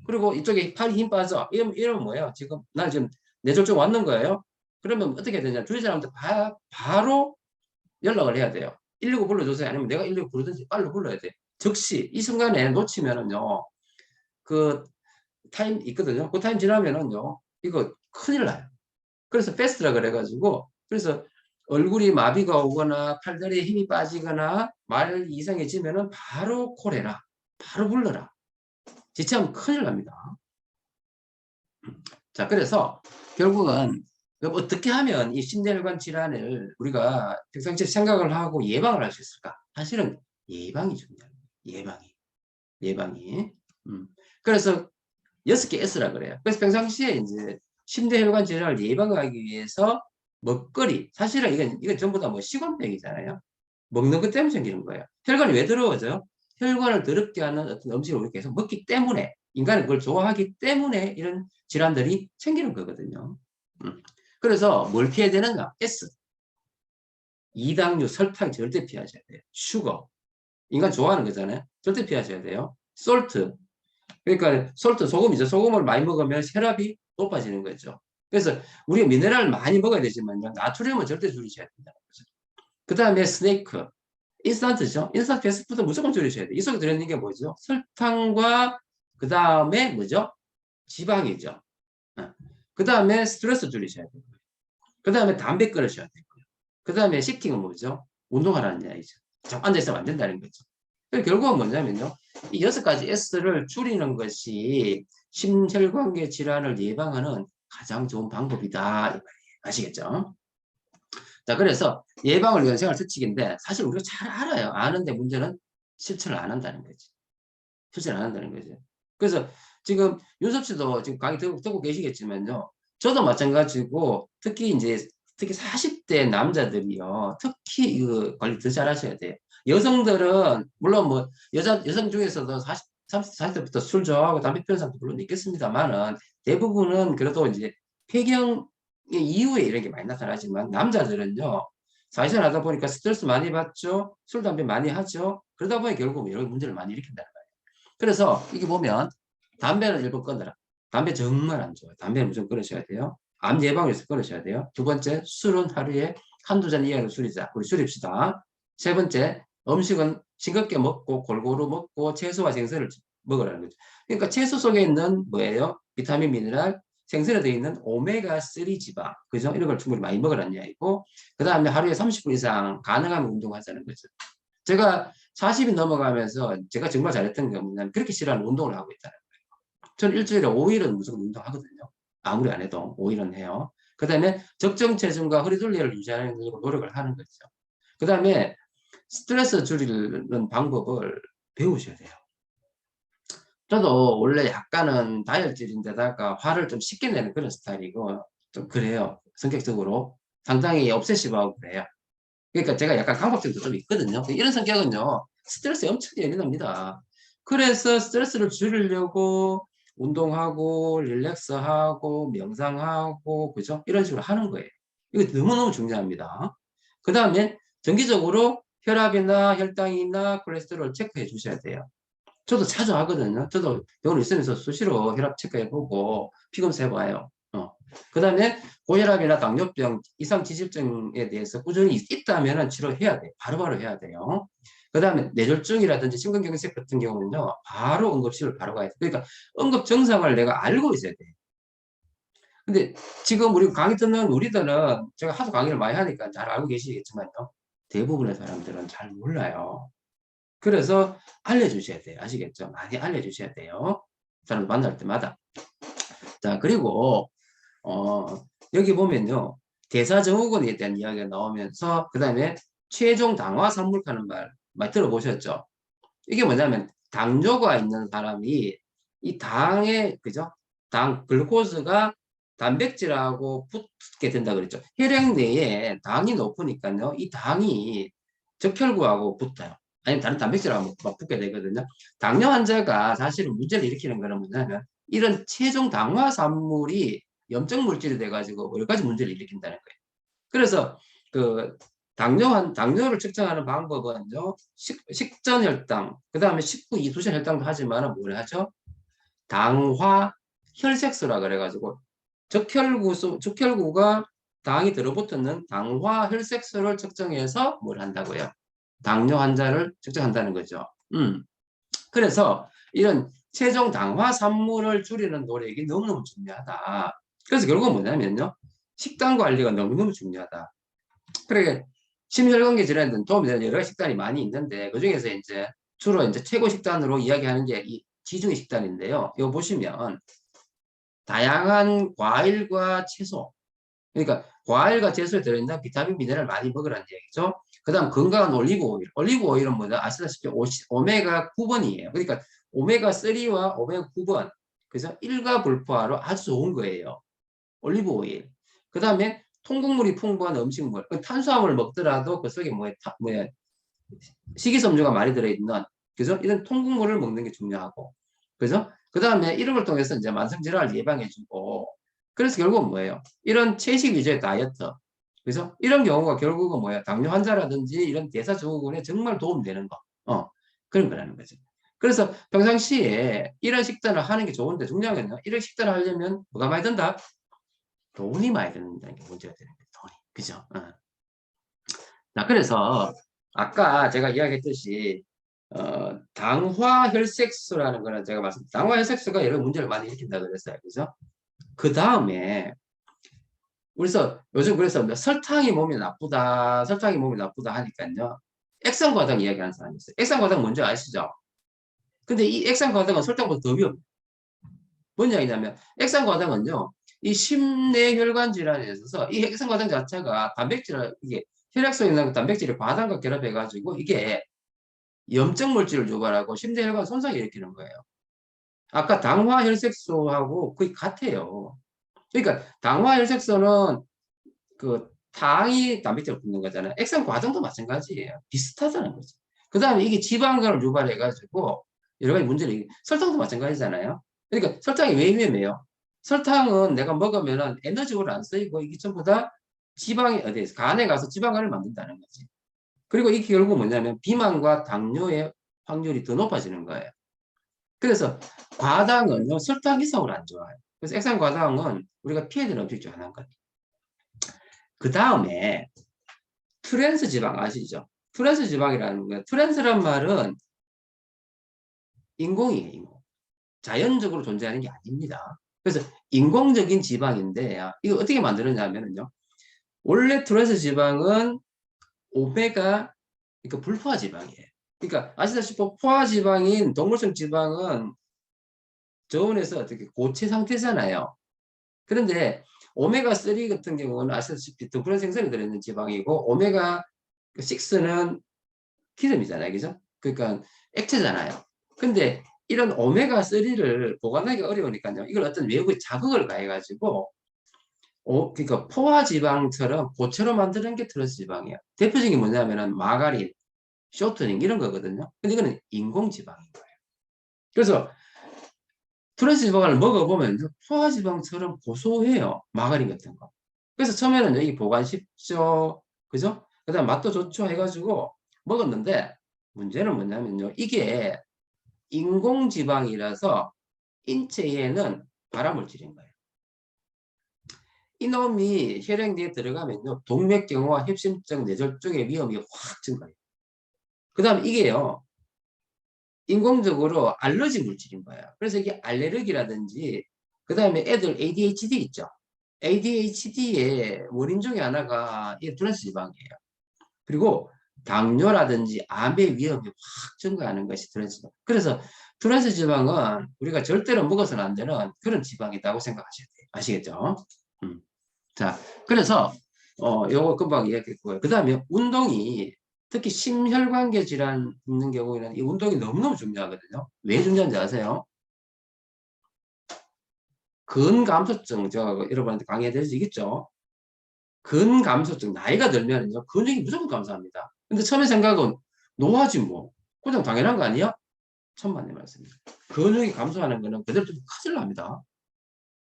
그리고 이쪽에 팔이 힘 빠져. 이러면 뭐예요? 지금 나 지금 뇌졸중 왔는 거예요. 그러면 어떻게 되냐? 주위 사람들 바로 연락을 해야 돼요. 119 불러주세요. 아니면 내가 119 부르든지 빨리 불러야 돼. 즉시 이 순간에 놓치면은요. 그 타임 있거든요. 그 타임 지나면은요. 이거 큰일 나요. 그래서 패스트라 그래가지고 그래서 얼굴이 마비가 오거나 팔다리에 힘이 빠지거나 말 이상해지면은 바로 콜해라. 바로 불러라. 지체하면 큰일 납니다. 자, 그래서 결국은 어떻게 하면 이 심혈관 질환을 우리가 평상시에 생각을 하고 예방을 할 수 있을까? 사실은 예방이 중요합니다. 예방이. 그래서 6개 S라 그래요. 그래서 평상시에 이제 심혈관 질환을 예방하기 위해서 먹거리, 사실은 이건 전부 다 뭐 식원병이잖아요. 먹는 것 때문에 생기는 거예요. 혈관이 왜 더러워져요? 혈관을 더럽게 하는 어떤 음식을 우리가 계속 먹기 때문에, 인간은 그걸 좋아하기 때문에 이런 질환들이 생기는 거거든요. 그래서 뭘 피해야 되느냐? S. 이당류, 설탕 절대 피하셔야 돼요. 슈거. 인간 좋아하는 거잖아요. 절대 피하셔야 돼요. 솔트. 그러니까 솔트, 소금이죠. 소금을 많이 먹으면 혈압이 높아지는 거죠. 그래서 우리가 미네랄을 많이 먹어야 되지만요. 나트륨은 절대 줄이셔야 된다는 거죠. 그 다음에 스네이크. 인스턴트죠. 인스턴트 패스트푸드 무조건 줄이셔야 돼요. 이 속에 들어있는 게 뭐죠? 설탕과 그 다음에 뭐죠? 지방이죠. 그 다음에 스트레스 줄이셔야 되고요. 그 다음에 담배 끊으셔야 되고요. 그 다음에 식팅은 뭐죠? 운동하라는 이야기죠. 자꾸 앉아있으면 안 된다는 거죠. 결국은 뭐냐면요. 이 6가지 S를 줄이는 것이 심혈관계 질환을 예방하는 가장 좋은 방법이다. 아시겠죠? 자, 그래서 예방을 위한 생활수칙인데 사실 우리가 잘 알아요. 아는데 문제는 실천을 안 한다는 거지. 실천을 안 한다는 거죠. 그래서 지금 윤섭 씨도 지금 강의 듣고 계시겠지만요. 저도 마찬가지고 특히 40대 남자들이요. 특히 이거 관리 더 잘하셔야 돼요. 여성들은 물론 뭐 여성 중에서도 30대부터 술 좋아하고 담배 피우는 사람도 물론 있겠습니다만은 대부분은 그래도 이제 폐경 이후에 이런 게 많이 나타나지만 남자들은요. 사회생활 하다 보니까 스트레스 많이 받죠. 술, 담배 많이 하죠. 그러다 보니 결국 이런 문제를 많이 일으킨다는 거예요. 그래서 이게 보면 담배는 1번 끊어라. 담배 정말 안 좋아요. 담배는 무조건 끊으셔야 돼요. 암 예방을 위해서 끊으셔야 돼요. 두 번째, 술은 하루에 한두 잔 이하로 줄이자. 우리 줄입시다. 세 번째, 음식은 싱겁게 먹고 골고루 먹고 채소와 생선을 먹으라는 거죠. 그러니까 채소 속에 있는 뭐예요? 비타민, 미네랄, 생선에 들어있는 오메가3 지방, 그죠? 이런 걸 충분히 많이 먹으라는 이야기고, 그 다음에 하루에 30분 이상 가능하면 운동하자는 거죠. 제가 40이 넘어가면서 제가 정말 잘했던 게 뭐냐면 그렇게 싫어하는 운동을 하고 있다는 거예요. 저는 일주일에 5일은 무조건 운동하거든요. 아무리 안 해도 5일은 해요. 그 다음에 적정 체중과 허리 둘레를 유지하는 노력을 하는 거죠. 그 다음에 스트레스 줄이는 방법을 배우셔야 돼요. 저도 원래 약간은 다혈질인데다가 화를 좀 쉽게 내는 그런 스타일이고 좀 그래요. 성격적으로 상당히 obsessive하고 그래요. 그러니까 제가 약간 강박증도 좀 있거든요. 이런 성격은요, 스트레스에 엄청 예민합니다. 그래서 스트레스를 줄이려고 운동하고, 릴렉스하고, 명상하고, 그죠? 이런 식으로 하는 거예요. 이거 너무너무 중요합니다. 그 다음에 정기적으로 혈압이나 혈당이나 콜레스테롤 체크해 주셔야 돼요. 저도 자주 하거든요. 저도 병원에 있으면서 수시로 혈압 체크해보고 피검사 해봐요. 그 다음에 고혈압이나 당뇨병, 이상지질증에 대해서 꾸준히 있다면 치료해야 돼요. 바로바로 해야 돼요. 그 다음에 뇌졸중이라든지 심근경색 같은 경우는요, 바로 응급실을 바로 가야 돼요. 그러니까 응급 증상을 내가 알고 있어야 돼요. 근데 지금 우리 강의 듣는 우리들은 제가 하도 강의를 많이 하니까 잘 알고 계시겠지만요. 대부분의 사람들은 잘 몰라요. 그래서 알려주셔야 돼요. 아시겠죠? 많이 알려주셔야 돼요. 사람 만날 때마다. 자, 그리고 여기 보면요. 대사증후군에 대한 이야기가 나오면서 그 다음에 최종 당화 산물하는 말 많이 들어보셨죠? 이게 뭐냐면 당뇨가 있는 사람이 이 당에 그죠? 당 글루코즈가 단백질하고 붙게 된다 그랬죠. 혈액 내에 당이 높으니까요. 이 당이 적혈구하고 붙어요. 아니면 다른 단백질하고 막 붙게 되거든요. 당뇨 환자가 사실은 문제를 일으키는 거는 뭐냐면 이런 최종 당화 산물이 염증 물질이 돼가지고 여러 가지 문제를 일으킨다는 거예요. 그래서 그 당뇨를 측정하는 방법은요, 식전혈당, 그 다음에 식후 이수전 혈당도 하지만 뭘 하죠? 당화 혈색소라 그래가지고 적혈구가 당이 들어붙는 당화 혈색소를 측정해서 뭘 한다고요? 당뇨 환자를 측정한다는 거죠. 그래서 이런 최종 당화 산물을 줄이는 노력이 너무너무 중요하다. 그래서 결국은 뭐냐면요. 식단 관리가 너무너무 중요하다. 그러게 심혈관계 질환에 도움이 되는 여러 가지 식단이 많이 있는데 그중에서 이제 주로 이제 최고 식단으로 이야기하는 게 이 지중해 식단인데요. 이거 보시면 다양한 과일과 채소, 그러니까 과일과 채소에 들어있는 비타민, 미네랄 많이 먹으라는 얘기죠. 그 다음 건강한 올리브 오일. 올리브 오일은 뭐냐? 아시다시피 오메가 9번이에요. 그러니까 오메가 3와 오메가 9번. 그래서 일가불포화로 아주 좋은 거예요. 올리브 오일. 그 다음에 통곡물이 풍부한 음식물. 탄수화물을 먹더라도 그 속에 뭐야 식이섬유가 많이 들어있는, 그죠? 이런 통곡물을 먹는 게 중요하고, 그죠? 그 다음에 이런 걸 통해서 이제 만성질환을 예방해주고, 그래서 결국은 뭐예요? 이런 채식 위주의 다이어트, 그죠? 이런 경우가 결국은 뭐예요? 당뇨 환자라든지 이런 대사증후군에 정말 도움되는 거, 그런 거라는 거죠. 그래서 평상시에 이런 식단을 하는 게 좋은데 중요한 건요. 이런 식단을 하려면 뭐가 많이 든다? 돈이 많이 든다는 게 문제가 되는 거예요. 돈이. 그죠? 자, 그래서 아까 제가 이야기했듯이 당화혈색소라는 거는 제가 당화혈색소가 여러 문제를 많이 일으킨다고 그랬어요. 그죠? 그 다음에 그래서 요즘 그래서 설탕이 몸에 나쁘다, 설탕이 몸에 나쁘다 하니까요. 액상과당 이야기하는 사람이 있어요. 액상과당 뭔지 아시죠? 근데 이 액상과당은 설탕보다 더 위험해요. 뭔 이야기냐면 액상과당은요. 이 심내혈관 질환에 있어서 이 액상과당 자체가 단백질을 이게 혈액 속에 있는 단백질이 과당과 결합해가지고 이게 염증 물질을 유발하고 심내혈관 손상을 일으키는 거예요. 아까 당화혈색소하고 거의 같아요. 그러니까 당화혈색소는 그 당이 단백질을 붓는 거잖아요. 액상 과정도 마찬가지예요. 비슷하다는 거죠. 그 다음에 이게 지방간을 유발해가지고 여러 가지 문제를, 설탕도 마찬가지잖아요. 그러니까 설탕이 왜 위험해요? 설탕은 내가 먹으면은 에너지로 안 쓰이고 이게 전부 다 지방이 어디에서 간에 가서 지방간을 만든다는 거지. 그리고 이게 결국 뭐냐면 비만과 당뇨의 확률이 더 높아지는 거예요. 그래서 과당은요, 설탕 이상으로 안 좋아요. 그래서 액상 과당은 우리가 피해야 되는 음식 중 하나인 거예요. 그 다음에 트랜스 지방 아시죠? 트랜스 지방이라는 거예요. 트랜스란 말은 인공이에요, 인공. 자연적으로 존재하는 게 아닙니다. 그래서 인공적인 지방인데, 이거 어떻게 만들었냐면요. 원래 트랜스 지방은 오메가, 그러니까 불포화 지방이에요. 그러니까 아시다시피 포화 지방인 동물성 지방은 저온에서 어떻게 고체 상태잖아요. 그런데 오메가3 같은 경우는 아시다시피 또 그런 생성이 들어있는 지방이고, 오메가6는 기름이잖아요. 그죠? 그러니까 액체잖아요. 근데 이런 오메가3를 보관하기 어려우니까요. 이걸 어떤 외부의 자극을 가해가지고, 그러니까 포화지방처럼 고체로 만드는 게 트랜스지방이에요. 대표적인 게 뭐냐면은 마가린, 쇼트닝 이런 거거든요. 근데 이거는 인공지방인 거예요. 그래서 트랜스지방을 먹어보면 포화지방처럼 고소해요. 마가린 같은 거. 그래서 처음에는 여기 보관 쉽죠. 그죠? 그 다음 맛도 좋죠 해가지고 먹었는데 문제는 뭐냐면요. 이게 인공지방이라서 인체에는 발암물질인 거예요. 이놈이 혈액 내에 들어가면요. 동맥경화와 협심증, 뇌졸중의 위험이 확 증가해요. 그 다음에 이게요. 인공적으로 알러지 물질인 거예요. 그래서 이게 알레르기라든지 그 다음에 애들 ADHD 있죠. ADHD의 원인 중에 하나가 이 트랜스 지방이에요. 그리고 당뇨라든지 암의 위험이 확 증가하는 것이 트랜스 지방. 그래서 트랜스 지방은 우리가 절대로 먹어서는 안 되는 그런 지방이라고 생각하셔야 돼요. 아시겠죠? 자, 그래서 요거 금방 이야기했고요. 그 다음에 운동이 특히 심혈관계 질환 있는 경우에는 이 운동이 너무너무 중요하거든요. 왜 중요한지 아세요? 근감소증, 제가 여러분한테 강의해 드리겠죠? 근감소증, 나이가 들면은요, 근육이 무조건 감소합니다. 근데 처음에 생각은 노화지 뭐. 그냥 당연한 거 아니야? 천만의 말씀입니다. 근육이 감소하는 거는 그대로 좀 큰일 납니다.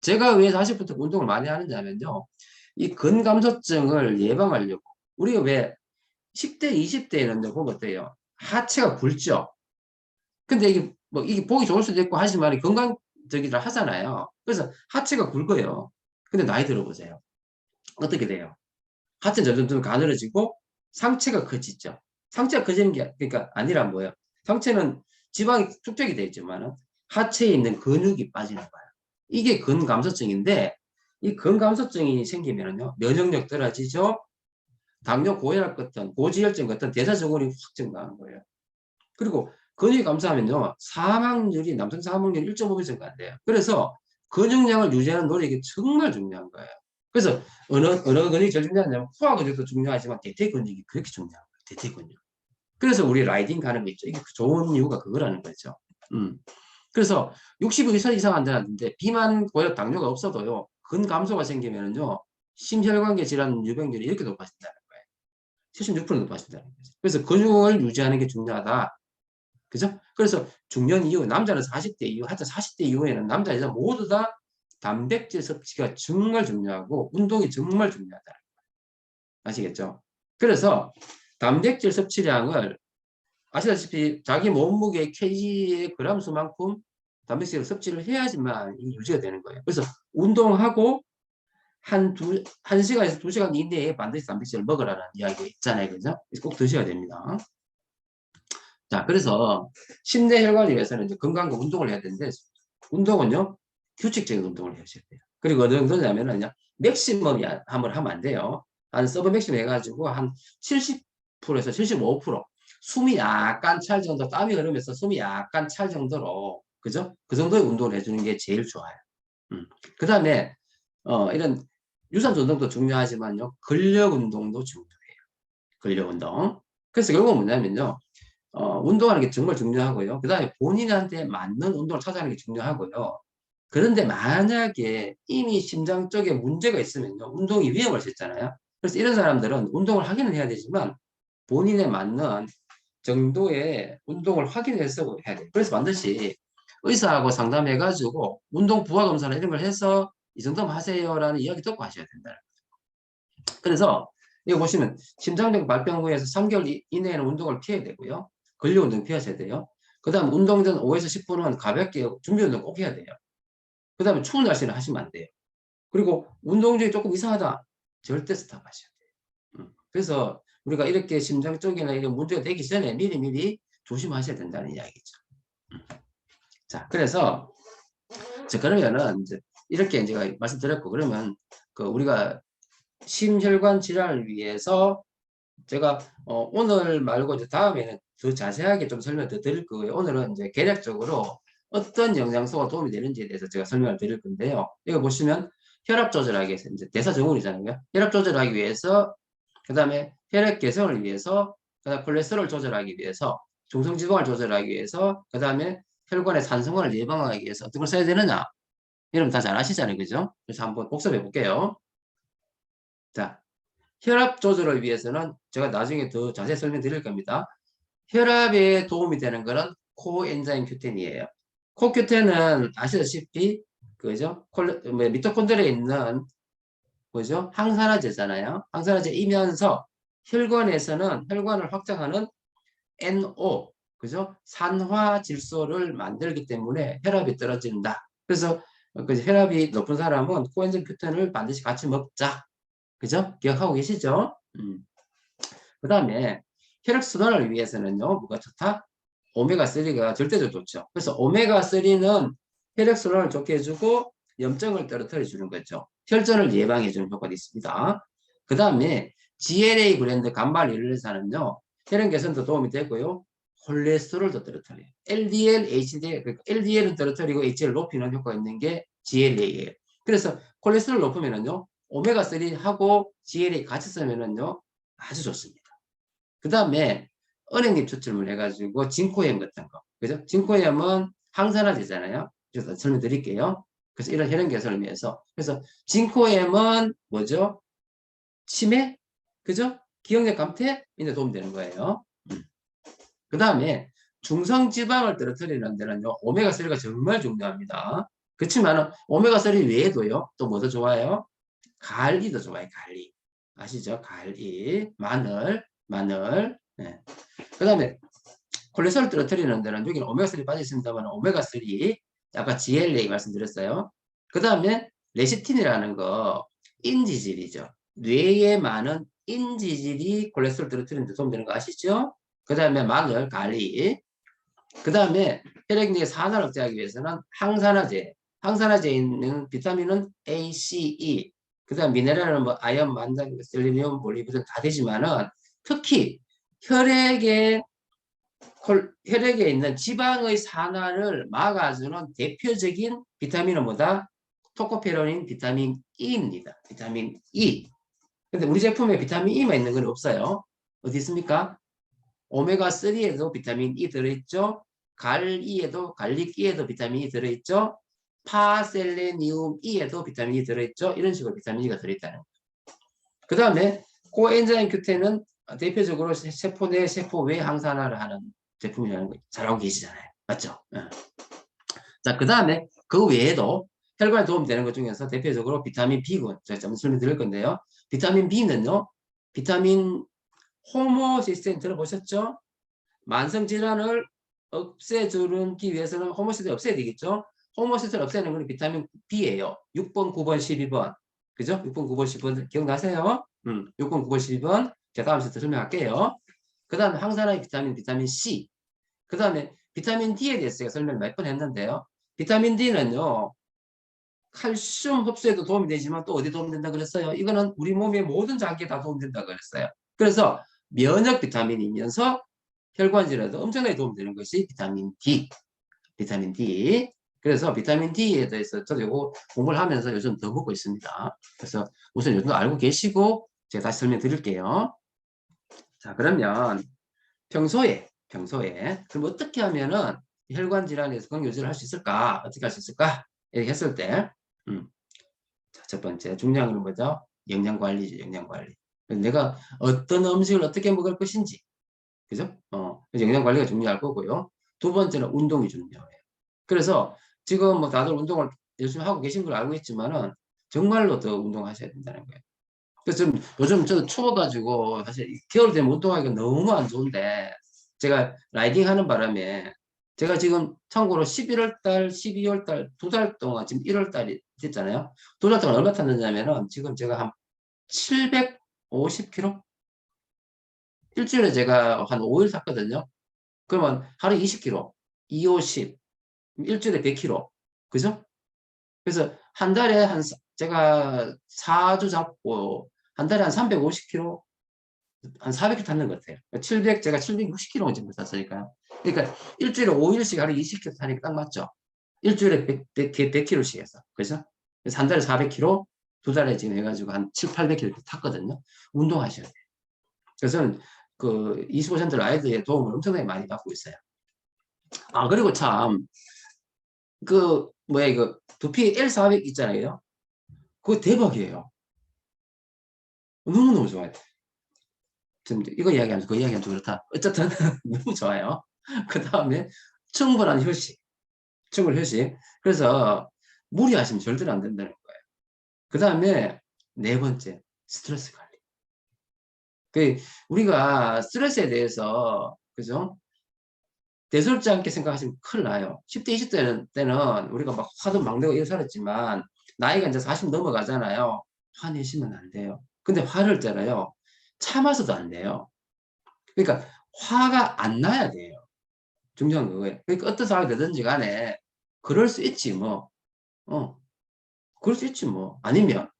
제가 왜 40부터 운동을 많이 하느냐면요. 이 근감소증을 예방하려고. 우리가 왜 10대, 20대에는 보면 어때요? 하체가 굵죠? 근데 이게 뭐 이게 보기 좋을 수도 있고 하지만 건강적이라 하잖아요. 그래서 하체가 굵어요. 근데 나이 들어보세요. 어떻게 돼요? 하체는 점점 가늘어지고 상체가 커지죠. 상체가 커지는 게 그러니까 아니라 뭐예요? 상체는 지방이 축적이 되어 있지만 하체에 있는 근육이 빠지는 거예요. 이게 근감소증인데 이 근감소증이 생기면요 면역력 떨어지죠. 당뇨, 고혈압 같은 고지혈증 같은 대사증후군이 확 증가하는 거예요. 그리고 근육이 감소하면요 사망률이 남성 사망률 1.5배 증가한대요. 그래서 근육량을 유지하는 노력이 정말 중요한 거예요. 그래서 어느 근육이 제일 중요하냐면 코어 근육도 중요하지만 대퇴 근육이 그렇게 중요한 거예요. 대퇴 근육. 그래서 우리 라이딩 가는 거 있죠. 이게 좋은 이유가 그거라는 거죠. 그래서 65세 이상 환자한테 비만, 고혈압, 당뇨가 없어도요. 근감소가 생기면은요. 심혈관계 질환 유병률이 이렇게 높아진다는 거예요. 76% 높아진다는 거죠. 그래서 근육을 유지하는 게 중요하다. 그죠? 그래서 중년 이후, 남자는 40대 이후, 하여튼 40대 이후에는 남자, 여자 모두 다 단백질 섭취가 정말 중요하고 운동이 정말 중요하다. 아시겠죠? 그래서 단백질 섭취량을 아시다시피 자기 몸무게 kg의 그람 수만큼 단백질을 섭취를 해야지만 유지가 되는 거예요. 그래서 운동하고 한 시간에서 2시간 이내에 반드시 단백질을 먹으라는 이야기 있잖아요. 그죠? 꼭 드셔야 됩니다. 자, 그래서 심내 혈관을 위해서는 이제 건강과 운동을 해야 되는데, 운동은요, 규칙적인 운동을 해주셔야 돼요. 그리고 어느 정도냐면은요, 맥시멈이 한번 하면 안 돼요. 한 서브 맥시멈 해가지고 한 70%에서 75% 숨이 약간 찰 정도, 땀이 흐르면서 숨이 약간 찰 정도로, 그죠? 그 정도의 운동을 해주는 게 제일 좋아요. 그 다음에, 이런 유산소 운동도 중요하지만요, 근력 운동도 중요해요. 근력 운동. 그래서 결국은 뭐냐면요, 운동하는 게 정말 중요하고요. 그 다음에 본인한테 맞는 운동을 찾아가는 게 중요하고요. 그런데 만약에 이미 심장 쪽에 문제가 있으면요, 운동이 위험할 수 있잖아요. 그래서 이런 사람들은 운동을 하기는 해야 되지만 본인에 맞는 정도의 운동을 확인해서 해야 돼요. 그래서 반드시 의사하고 상담해가지고 운동 부하 검사나 이런 걸 해서 이 정도만 하세요라는 이야기 듣고 하셔야 된다. 그래서 이거 보시면 심장병 발병 후에서 3개월 이내에는 운동을 피해야 되고요. 근력 운동 피하셔야 돼요. 그 다음 운동 전 5에서 10분은 가볍게 준비 운동 꼭 해야 돼요. 그 다음에 추운 날씨는 하시면 안 돼요. 그리고 운동 중에 조금 이상하다. 절대 스탑하셔야 돼요. 그래서 우리가 이렇게 심장 쪽이나 이런 문제가 되기 전에 미리미리 조심하셔야 된다는 이야기죠. 자, 그래서 그러면은 이제 이렇게 제가 말씀드렸고, 그러면 그 우리가 심혈관 질환을 위해서 제가 오늘 말고 이제 다음에는 더 자세하게 좀 설명 더 드릴 거고요. 오늘은 이제 개략적으로 어떤 영양소가 도움이 되는지에 대해서 제가 설명을 드릴 건데요. 이거 보시면 혈압 조절하기 위해서 이제 대사 증후군이잖아요. 혈압 조절하기 위해서, 그 다음에 혈액 개선을 위해서, 그 다음 콜레스테롤 조절하기 위해서, 중성지방을 조절하기 위해서, 그 다음에 혈관의 산성화를 예방하기 위해서 어떤 걸 써야 되느냐? 여러분 다 잘 아시잖아요. 그죠? 그래서 한번 복습해 볼게요. 자, 혈압 조절을 위해서는 제가 나중에 더 자세히 설명드릴 겁니다. 혈압에 도움이 되는 것은 코엔자임 Q10이에요. 코Q10은 아시다시피 그죠? 미토콘드리아에 있는 그죠? 항산화제잖아요. 항산화제이면서 혈관에서는 혈관을 확장하는 NO 그죠? 산화질소를 만들기 때문에 혈압이 떨어진다. 그래서 그 혈압이 높은 사람은 코엔자임 Q10을 반드시 같이 먹자. 그죠? 기억하고 계시죠? 그 다음에 혈액순환을 위해서는요, 뭐가 좋다? 오메가3가 절대적으로 좋죠. 그래서 오메가3는 혈액순환을 좋게 해주고 염증을 떨어뜨려 주는 거죠. 혈전을 예방해 주는 효과도 있습니다. 그 다음에 GLA 브랜드 간발 일르산은요, 혈액 개선도 도움이 되고요, 콜레스테롤도 떨어뜨려요. LDL, HDL, 그러니까 LDL은 떨어뜨리고 HDL 높이는 효과가 있는 게 GLA예요. 그래서 콜레스테롤 높으면은요, 오메가3하고 GLA 같이 쓰면은요, 아주 좋습니다. 그 다음에 은행잎 추출물 해가지고 진코염 같은 거. 그죠? 진코염은 항산화제잖아요. 그래서 설명드릴게요. 그래서 이런 혈행 개선을 위해서. 그래서 진코염은 뭐죠? 치매? 그죠? 기억력 감퇴? 이데 도움이 되는 거예요. 그 다음에 중성지방을 떨어뜨리는 데는요, 오메가3가 정말 중요합니다. 그렇지만 오메가3 외에도요, 또 뭐도 좋아요? 갈리도 좋아요, 갈리. 아시죠? 갈리, 마늘. 네. 그 다음에 콜레스테롤 떨어뜨리는 데는 여기는 오메가3 빠져 있습니다만 오메가3, 아까 GLA 말씀드렸어요. 그 다음에 레시틴이라는 거 인지질이죠. 뇌에 많은 인지질이 콜레스테롤 떨어뜨리는 데 도움되는 거 아시죠? 그 다음에 마늘, 갈리. 그 다음에 혈액 내 산화를 억제하기 위해서는 항산화제에 있는 비타민은 A, C, E. 그 다음 미네랄은 뭐 아연, 만장, 셀레니움, 몰리브덴 다 되지만은 특히 혈액에 있는 지방의 산화를 막아주는 대표적인 비타민은 뭐다? 토코페로닌 비타민 E입니다. 비타민 E. 근데 우리 제품에 비타민 E만 있는 건 없어요. 어디 있습니까? 오메가3에도 비타민 E 들어있죠. 갈릭 E에도 비타민 E 들어있죠. 파셀레니움 E에도 비타민 E 들어있죠. 이런 식으로 비타민 E가 들어있다는 거예요. 그 다음에 코엔자임 Q10은 대표적으로 세포 내 세포 외 항산화를 하는 제품이라는 거 잘 알고 계시잖아요. 맞죠? 자, 그 다음에 그 외에도 혈관에 도움이 되는 것 중에서 대표적으로 비타민 B군 제가 좀 설명드릴 건데요. 비타민 B는요. 비타민 호모시스테인 들어보셨죠? 만성질환을 없애주기 위해서는 호모시스테인 없애야 되겠죠? 호모시스테인 없애는 건 비타민 B예요. 6번, 9번, 12번. 그죠? 6번, 9번, 10번 기억나세요? 6번, 9번, 10번 제가 다음 시간에 설명할게요. 그 다음에 항산화의 비타민, 비타민 C. 그 다음에 비타민 D에 대해서 제가 설명을 몇 번 했는데요. 비타민 D는요, 칼슘 흡수에도 도움이 되지만 또 어디 도움이 된다 그랬어요? 이거는 우리 몸의 모든 장기에 다 도움이 된다 그랬어요. 그래서 면역 비타민이면서 혈관 질환에도 엄청나게 도움이 되는 것이 비타민 D. 비타민 D. 그래서 비타민 D에 대해서 저도 이거 공부를 하면서 요즘 더 먹고 있습니다. 그래서 우선 요즘 알고 계시고 제가 다시 설명드릴게요. 자, 그러면 평소에 그럼 어떻게 하면은 혈관 질환에서 건강 유지를 할 수 있을까? 어떻게 할 수 있을까? 이렇게 했을 때 자, 첫 번째 중요한 건 뭐죠? 영양 관리죠. 영양 관리. 내가 어떤 음식을 어떻게 먹을 것인지, 그죠? 그래서 영양 관리가 중요할 거고요. 두 번째는 운동이 중요해요. 그래서 지금 뭐 다들 운동을 열심히 하고 계신 걸 알고 있지만은 정말로 더 운동하셔야 된다는 거예요. 그래서 요즘 저도 추워가지고 사실 겨울 되면 운동하기가 너무 안 좋은데 제가 라이딩 하는 바람에 제가 지금 참고로 11월 달, 12월 달 두 달 동안 지금 1월 달이 됐잖아요. 두 달 동안 얼마 탔느냐면은 지금 제가 한 750km? 일주일에 제가 한 5일 탔거든요. 그러면 하루 20km, 2, 50, 일주일에 100km. 그죠? 그래서 한 달에 제가 4주 잡고 한 달에 한 350km, 한 400km 탔는 것 같아요. 700, 제가 760km 정도 탔으니까요. 그러니까 일주일에 5일씩 하루 20km 타니까 딱 맞죠? 일주일에 100km씩 해서. 그죠? 그래서 한 달에 400km, 두 달에 지금 해가지고 한 7, 800km 탔거든요. 운동하셔야 돼요. 그래서 그 25% 라이드의 도움을 엄청나게 많이 받고 있어요. 아, 그리고 참, 뭐야, 이거, 두피 L400 있잖아요. 그거 대박이에요. 너무너무 좋아요. 지금 이거 이야기하면서 그 이야기하면 좀 그렇다. 어쨌든 너무 좋아요. 그 다음에 충분한 휴식. 충분한 휴식. 그래서 무리하시면 절대로 안 된다는 거예요. 그 다음에 네 번째, 스트레스 관리. 그 우리가 스트레스에 대해서 그죠? 대수롭지 않게 생각하시면 큰일 나요. 10대, 20대 때는 우리가 막 화도 막 내고 이러 살았지만 나이가 이제 40 넘어가잖아요. 화내시면 안 돼요. 근데 화를 때라요. 참아서도 안 돼요. 그러니까 화가 안 나야 돼요. 중요한 거예요. 그러니까 어떤 상황이 되든지 간에 그럴 수 있지 뭐. 그럴 수 있지 뭐. 아니면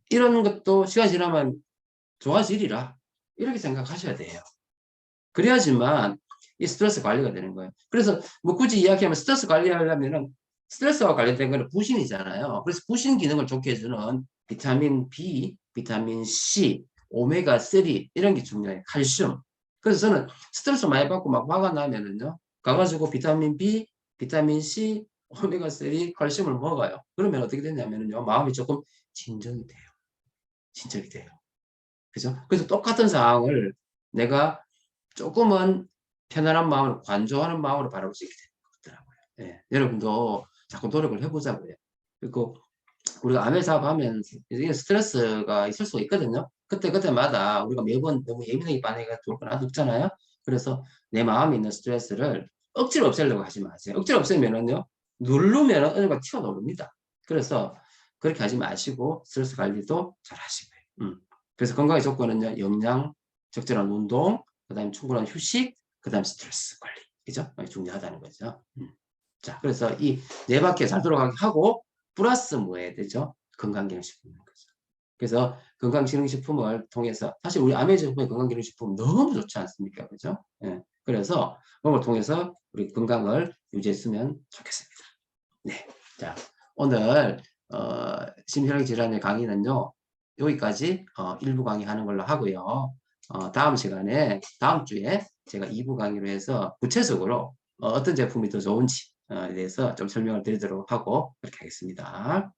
이런 것도 시간 지나면 좋아지리라. 이렇게 생각하셔야 돼요. 그래야지만 이 스트레스 관리가 되는 거예요. 그래서 뭐 굳이 이야기하면 스트레스 관리하려면은 스트레스와 관련된 거는 부신이잖아요. 그래서 부신 기능을 좋게 해주는 비타민 B, 비타민 C, 오메가3 이런 게 중요해요. 칼슘. 그래서 저는 스트레스 많이 받고 막 화가 나면은요. 가가지고 비타민 B, 비타민 C, 오메가3, 칼슘을 먹어요. 그러면 어떻게 되냐면은요. 마음이 조금 진정이 돼요. 진정이 돼요. 그죠? 그래서 똑같은 상황을 내가 조금은 편안한 마음으로, 관조하는 마음으로 바라볼 수 있게 되더라고요. 예, 여러분도 자꾸 노력을 해보자고요. 그리고 우리가 암의 사업하면 이게 스트레스가 있을 수가 있거든요. 그때마다 우리가 매번 너무 예민하게 반응해가 좋을 건 없잖아요. 그래서 내 마음에 있는 스트레스를 억지로 없애려고 하지 마세요. 억지로 없애면은요, 누르면 어느 가 튀어나옵니다. 그래서 그렇게 하지 마시고 스트레스 관리도 잘 하시고요. 그래서 건강의 조건은요, 영양, 적절한 운동, 그 다음에 충분한 휴식, 그 다음에 스트레스 관리. 그죠? 중요하다는 거죠. 자, 그래서 이 네 바퀴 잘 돌아가게 하고, 플러스 뭐 해야 되죠? 건강기능식품인 거죠. 그래서 건강기능식품을 통해서, 사실 우리 아메리카노의 건강기능식품 너무 좋지 않습니까? 그죠? 예. 그래서 그걸 통해서 우리 건강을 유지했으면 좋겠습니다. 네. 자, 오늘, 심혈관 질환의 강의는요, 여기까지, 1부 강의하는 걸로 하고요. 다음 시간에, 다음 주에 제가 2부 강의로 해서 구체적으로 어떤 제품이 더 좋은지, 에 대해서 좀 설명을 드리도록 하고, 그렇게 하겠습니다.